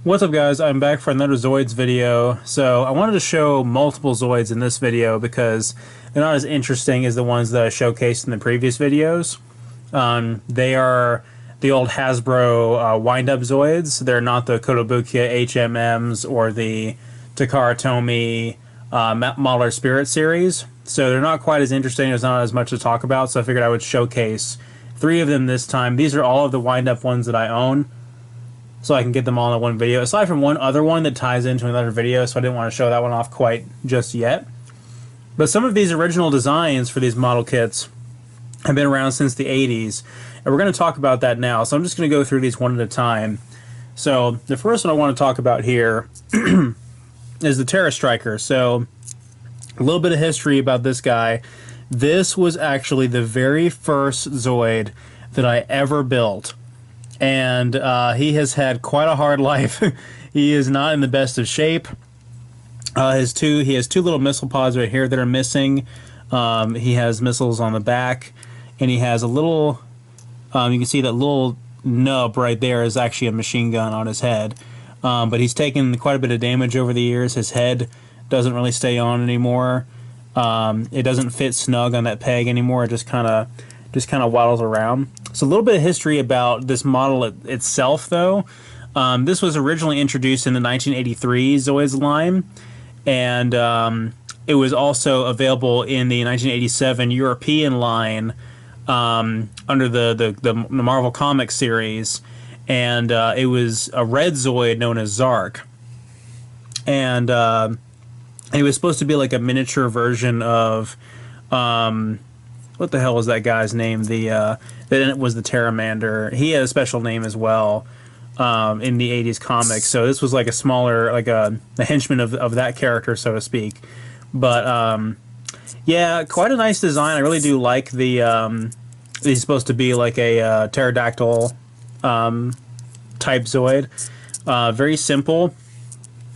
What's up, guys? I'm back for another Zoids video. So I wanted to show multiple Zoids in this video because they're not as interesting as the ones that I showcased in the previous videos. They are the old Hasbro wind-up Zoids. They're not the Kotobukiya HMMs or the Takara Tomy Modeler Spirit series. So they're not quite as interesting. There's not as much to talk about, so I figured I would showcase 3 of them this time. These are all of the wind-up ones that I own, so I can get them all in one video, aside from one other one that ties into another video, so I didn't want to show that one off quite just yet. But some of these original designs for these model kits have been around since the 80s, and we're going to talk about that now. So I'm just going to go through these one at a time. So the first one I want to talk about here is the Terra Striker. So a little bit of history about this guy. This was actually the very first Zoid that I ever built. And he has had quite a hard life. He is not in the best of shape. He has two little missile pods right here that are missing. He has missiles on the back, and he has a little. You can see that little nub right there is actually a machine gun on his head. But he's taken quite a bit of damage over the years. His head doesn't really stay on anymore. It doesn't fit snug on that peg anymore. It just kind of waddles around. So a little bit of history about this model itself, though. This was originally introduced in the 1983 Zoids line, and it was also available in the 1987 European line under the Marvel Comics series, and it was a red Zoid known as Zark, and it was supposed to be like a miniature version of what the hell was that guy's name? Then it was the Terramander. He had a special name as well in the 80s comics. So this was like a smaller, like a henchman of that character, so to speak. But yeah, quite a nice design. I really do like the. He's supposed to be like a pterodactyl type Zoid. Very simple.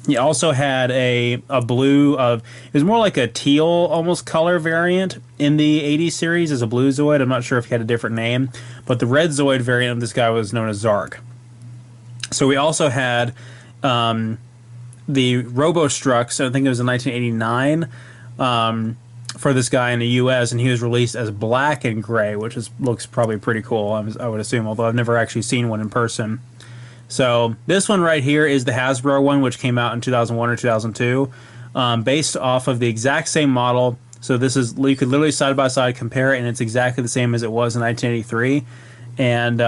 He also had a blue it was more like a teal almost color variant in the 80s series as a blue Zoid. I'm not sure if he had a different name, but the red Zoid variant of this guy was known as Zark. So we also had the Robo-Strux, I think it was in 1989, for this guy in the US, and he was released as black and gray, which looks probably pretty cool, I would assume, although I've never actually seen one in person. So this one right here is the Hasbro one, which came out in 2001 or 2002, based off of the exact same model. So this is, you could literally side by side compare it, and it's exactly the same as it was in 1983. And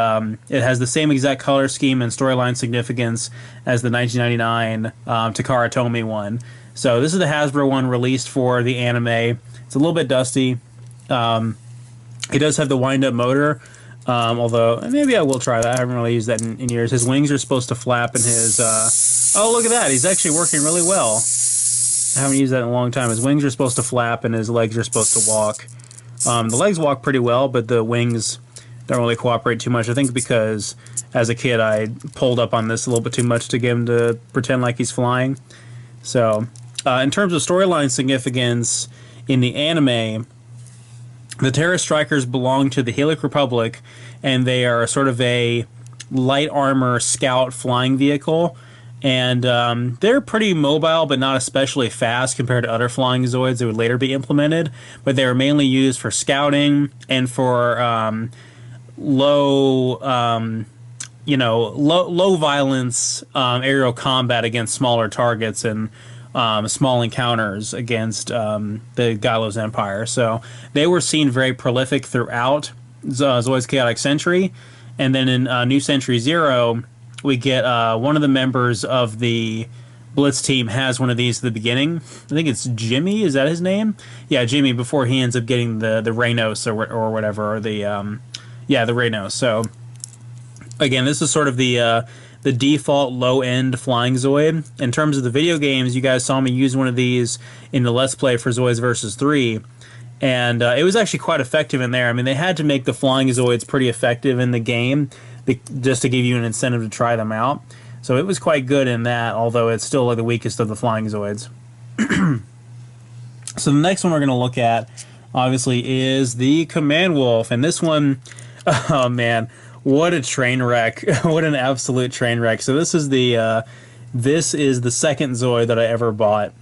it has the same exact color scheme and storyline significance as the 1999 Takara Tomy one. So this is the Hasbro one released for the anime. It's a little bit dusty. It does have the wind-up motor. Although, maybe I will try that. I haven't really used that in years. His wings are supposed to flap, and his... oh, look at that. He's actually working really well. I haven't used that in a long time. His wings are supposed to flap, and his legs are supposed to walk. The legs walk pretty well, but the wings don't really cooperate too much. I think because, as a kid, I pulled up on this a little bit too much to get him to pretend like he's flying. So, in terms of storyline significance, in the anime, the Terra Strikers belong to the Helix Republic, and they are sort of a light armor scout flying vehicle. And they're pretty mobile, but not especially fast compared to other flying Zoids that would later be implemented. But they were mainly used for scouting and for low violence aerial combat against smaller targets and small encounters against the Gylos Empire. So they were seen very prolific throughout Zoids Chaotic Century. And then in New Century Zero, we get one of the members of the Blitz team has one of these at the beginning. I think it's Jimmy. Is that his name? Yeah, Jimmy, before he ends up getting the Raynos or whatever, or the Raynos. So again, this is sort of the default low-end flying Zoid. In terms of the video games, you guys saw me use one of these in the Let's Play for Zoids vs. 3, and it was actually quite effective in there. I mean, they had to make the flying Zoids pretty effective in the game just to give you an incentive to try them out. So it was quite good in that, although it's still like the weakest of the flying Zoids. So the next one we're going to look at, obviously, is the Command Wolf, and this one, oh man, What a train wreck. What an absolute train wreck. So this is the second Zoid that I ever bought.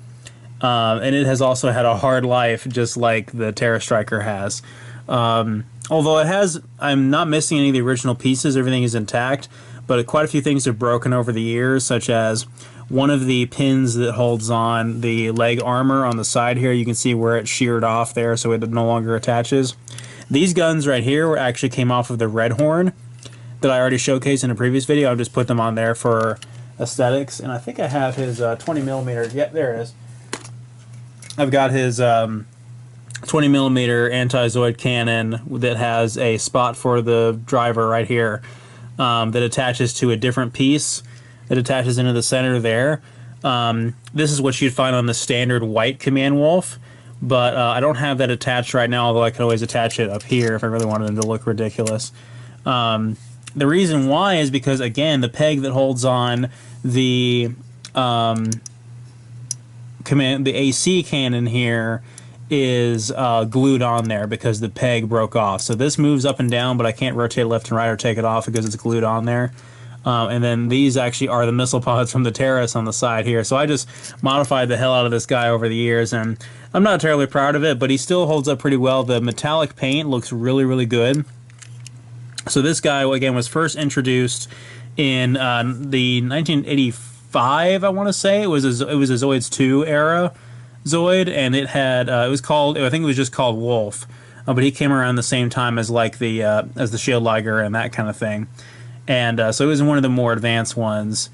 And it has also had a hard life, just like the Terra Striker has. Although it has, I'm not missing any of the original pieces, everything is intact, but quite a few things have broken over the years, such as one of the pins that holds on the leg armor on the side here. You can see where it's sheared off there, so it no longer attaches. These guns right here actually came off of the Red Horn that I already showcased in a previous video. I've just put them on there for aesthetics, and I think I have his 20mm. Yep, there it is. I've got his 20mm anti-Zoid cannon that has a spot for the driver right here that attaches to a different piece that attaches into the center there. This is what you'd find on the standard white Command Wolf, but I don't have that attached right now, although I could always attach it up here if I really wanted it to look ridiculous. The reason why is because, again, the peg that holds on the AC cannon here is glued on there because the peg broke off. So this moves up and down, but I can't rotate left and right or take it off because it's glued on there. And then these actually are the missile pods from the Pteras on the side here. So I just modified the hell out of this guy over the years, and I'm not terribly proud of it, but he still holds up pretty well. The metallic paint looks really, really good. So this guy, again, was first introduced in the 1985, I want to say. It was a Zoids 2 era Zoid, and it had it was called, I think it was just called Wolf, but he came around the same time as like the Shield Liger and that kind of thing, and so it was one of the more advanced ones.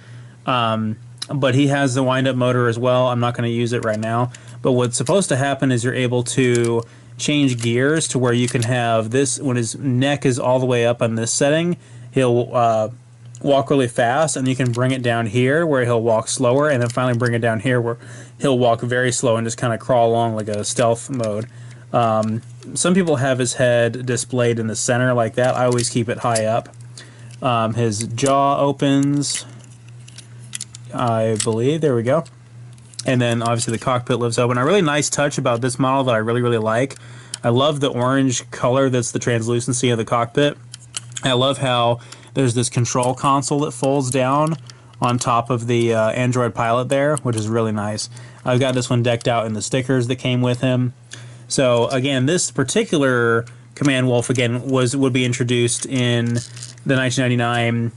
But he has the wind-up motor as well. I'm not going to use it right now, but what's supposed to happen is you're able to change gears to where you can have this, when his neck is all the way up on this setting, he'll walk really fast, and you can bring it down here where he'll walk slower, and then finally bring it down here where he'll walk very slow and just kind of crawl along like a stealth mode. Some people have his head displayed in the center like that. I always keep it high up. His jaw opens, I believe. There we go. And then obviously the cockpit lifts open. A really nice touch about this model that I really, really like. I love the orange color that's the translucency of the cockpit. I love how there's this control console that folds down on top of the Android Pilot there, which is really nice. I've got this one decked out in the stickers that came with him. So again, this particular Command Wolf again would be introduced in the 1999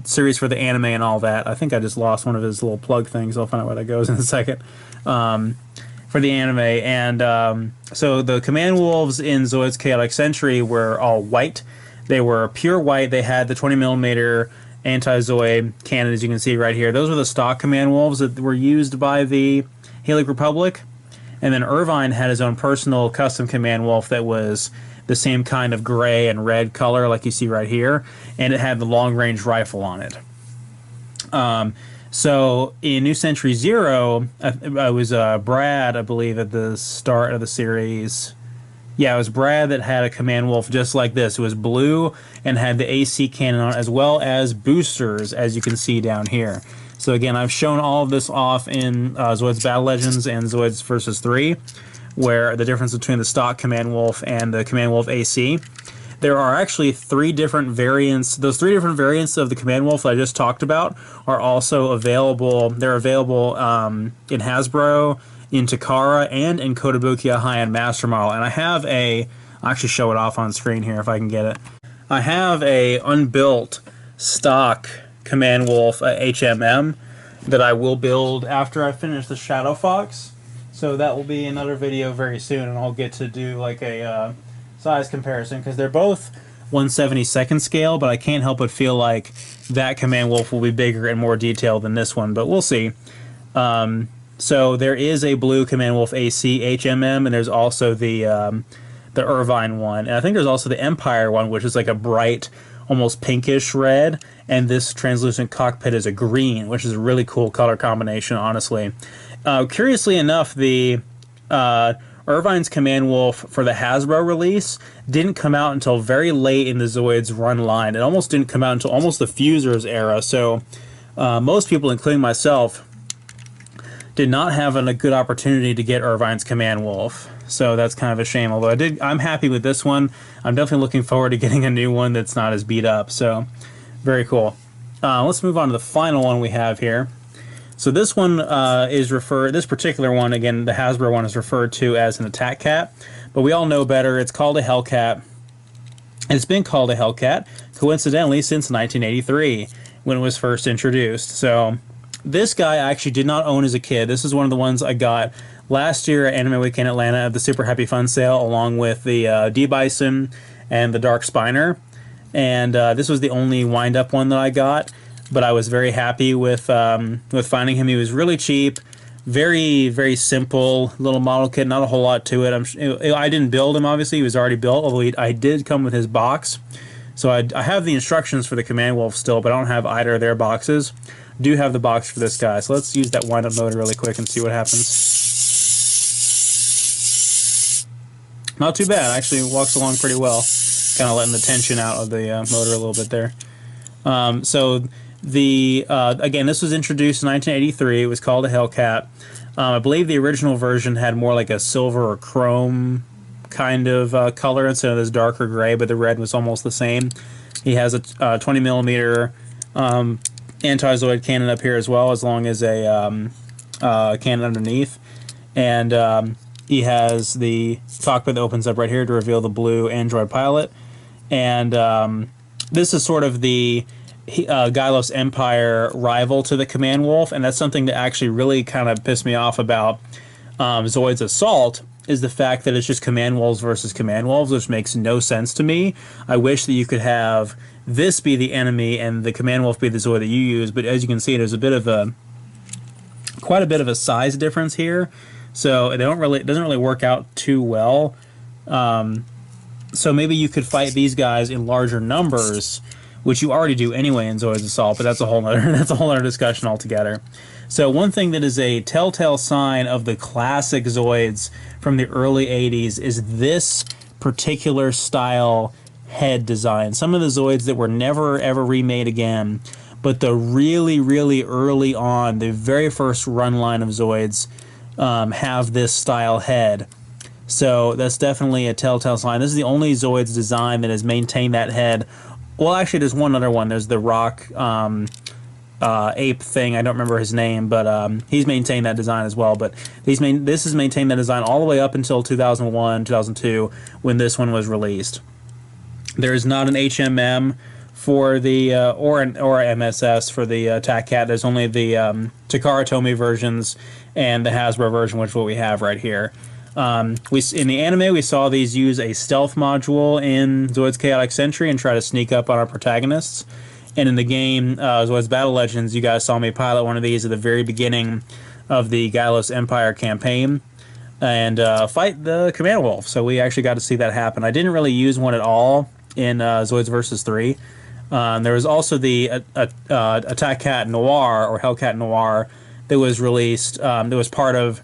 series for the anime and all that. I think I just lost one of his little plug things. I'll find out where that goes in a second. For the anime, and so the Command Wolves in Zoids Chaotic Century were all white. They were pure white. They had the 20mm anti-Zoid cannon, as you can see right here. Those were the stock Command Wolves that were used by the Haley Republic. And then Irvine had his own personal custom Command Wolf that was the same kind of gray and red color like you see right here, and it had the long-range rifle on it. So in New Century Zero, I was Brad, I believe, at the start of the series. Yeah, it was Brad that had a Command Wolf just like this. It was blue and had the AC cannon on it, as well as boosters, as you can see down here. So again, I've shown all of this off in Zoids Battle Legends and Zoids Versus 3, where the difference between the stock Command Wolf and the Command Wolf AC. There are actually 3 different variants. Those 3 different variants of the Command Wolf that I just talked about are also available. They're available in Hasbro, in Takara, and in Kotobukiya high-end master model. And I have I'll actually show it off on screen here if I can get it. I have a unbuilt stock Command Wolf HMM that I will build after I finish the Shadow Fox. So that will be another video very soon, and I'll get to do like a size comparison, because they're both 1/72nd scale, but I can't help but feel like that Command Wolf will be bigger and more detailed than this one, but we'll see. So there is a blue Command Wolf AC HMM, and there's also the Irvine one, and I think there's also the Empire one, which is like a bright, almost pinkish red, and this translucent cockpit is a green, which is a really cool color combination, honestly. Curiously enough, the Irvine's Command Wolf for the Hasbro release didn't come out until very late in the Zoids run line. It almost didn't come out until almost the Fusers era, so most people, including myself, did not have a good opportunity to get Irvine's Command Wolf. so that's kind of a shame. Although I'm happy with this one. I'm definitely looking forward to getting a new one that's not as beat up. So very cool. Let's move on to the final one we have here. So this one this particular one, again, the Hasbro one, is referred to as an attack cat, but we all know better. It's called a Hellcat, and it's been called a Hellcat, coincidentally, since 1983, when it was first introduced. So this guy I actually did not own as a kid. This is one of the ones I got last year at Anime Weekend Atlanta at the Super Happy Fun sale, along with the D-Bison and the Dark Spiner. And this was the only wind-up one that I got. But I was very happy with finding him. He was really cheap, very, very simple little model kit, not a whole lot to it. I didn't build him, obviously. He was already built, although I did come with his box. So I have the instructions for the Command Wolf still, but I don't have either of their boxes. I do have the box for this guy. So let's use that wind-up motor really quick and see what happens. Not too bad. Actually, it walks along pretty well. Kind of letting the tension out of the motor a little bit there. Again, this was introduced in 1983. It was called a Hellcat. I believe the original version had more like a silver or chrome kind of color instead of this darker gray, but the red was almost the same. He has a 20mm anti-Zoid cannon up here as well, as long as a cannon underneath. And he has the cockpit that opens up right here to reveal the blue Android pilot. And this is sort of the Gylos Empire rival to the Command Wolf, and that's something that actually really kind of pissed me off about Zoids Assault, is the fact that it's just Command Wolves versus Command Wolves, which makes no sense to me. I wish that you could have this be the enemy and the Command Wolf be the Zoid that you use, but as you can see, there's quite a bit of a size difference here, so it doesn't really work out too well. So maybe you could fight these guys in larger numbers, which you already do anyway in Zoids Assault, but that's a whole other discussion altogether. So one thing that is a telltale sign of the classic Zoids from the early 80s is this particular style head design. Some of the Zoids that were never ever remade again, but the really, really early on, the very first run line of Zoids have this style head. So that's definitely a telltale sign. This is the only Zoids design that has maintained that head. Well, actually, there's one other one. There's the rock ape thing. I don't remember his name, but he's maintained that design as well. But this has maintained that design all the way up until 2001, 2002, when this one was released. There is not an HMM for the or MSS for the Attack Cat. There's only the Takara Tomy versions and the Hasbro version, which is what we have right here. In the anime, we saw these use a stealth module in Zoids Chaotic Sentry and try to sneak up on our protagonists. And in the game, Zoids Battle Legends, you guys saw me pilot one of these at the very beginning of the Gylos Empire campaign and fight the Command Wolf. So we actually got to see that happen. I didn't really use one at all in Zoids Versus 3. There was also the Attack Cat Noir, or Hellcat Noir, that was released, that was part of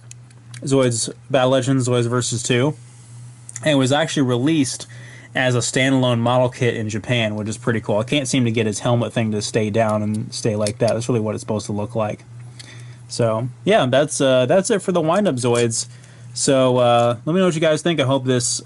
Zoids Battle Legends, Zoids Versus 2, and it was actually released as a standalone model kit in Japan, which is pretty cool. I can't seem to get his helmet thing to stay down and stay like that. That's really what it's supposed to look like. So yeah, that's it for the wind-up Zoids. So let me know what you guys think. I hope this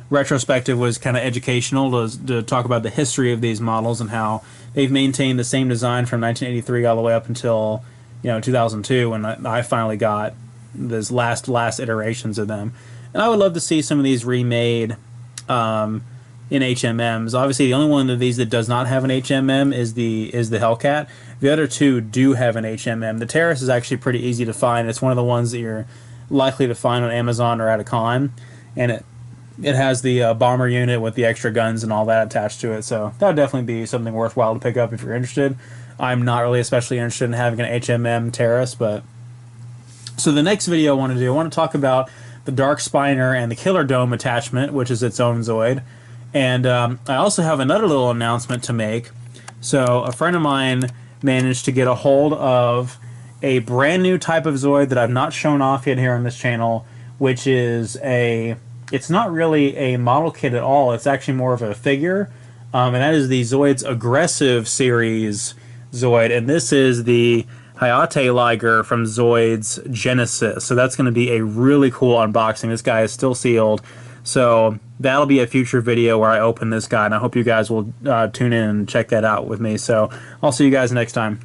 retrospective was kind of educational to talk about the history of these models and how they've maintained the same design from 1983 all the way up until 2002, when I finally got those last iterations of them. And I would love to see some of these remade in HMMs. Obviously, the only one of these that does not have an HMM is the Hellcat. The other two do have an HMM. The Pteras is actually pretty easy to find. It's one of the ones that you're likely to find on Amazon or at a con, and it has the bomber unit with the extra guns and all that attached to it. So that would definitely be something worthwhile to pick up if you're interested. I'm not really especially interested in having an HMM Pteras, but so the next video I want to talk about the Dark Spiner and the Killer Dome attachment, which is its own Zoid. And I also have another little announcement to make. So a friend of mine managed to get a hold of a brand new type of Zoid that I've not shown off yet here on this channel, which is it's not really a model kit at all. It's actually more of a figure. And that is the Zoids Aggressive Series Zoid. And this is the Hayate Liger from Zoids Genesis. So that's going to be a really cool unboxing. This guy is still sealed. So that'll be a future video where I open this guy, and I hope you guys will tune in and check that out with me. So I'll see you guys next time.